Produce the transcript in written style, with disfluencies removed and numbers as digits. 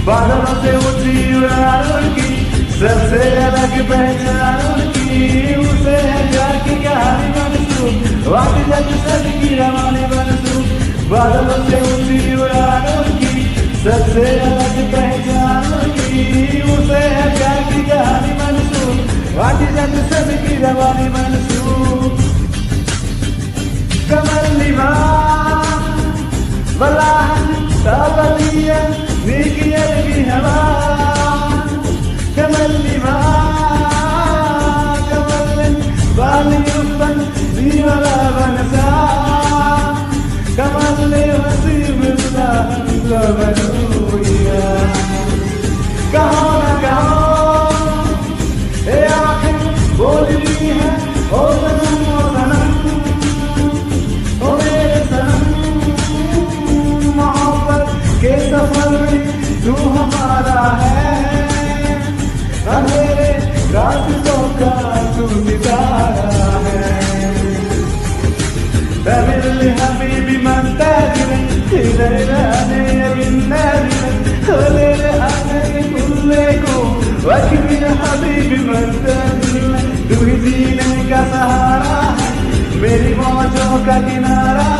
बादलों से ऊंची उड़ान उनकी, सबसे अलग पहचान उनकी। उसे है प्यार की कहानी मंसूब, वाट जग सबकी रवानी मंसूब। बादलों से ऊंची उड़ान उनकी, सबसे अलग पहचान उनकी। उसे है प्यार की कहानी मंसूब, वाट जग सबकी रवानी मंसूब। कमलिमा बलाहन सावलिया नीकियर की हवा, कमलिमा कमलन बालियुपन दीवाला बनसा, कमले वसीम बलाहन कमलुया। कहो न कहो ए आँखें बोलती है ओ सनम ओ सनम, ओ मेरे सनम। मोहब्बत के सफर में तू हमारा है, अंधेरे रास्तों का तू सितारा है। तमिल हबीबी मंतज़िर इधर हबीबी मंतज़िर, तू ही जीने का सहारा है, मेरी मौजों का किनारा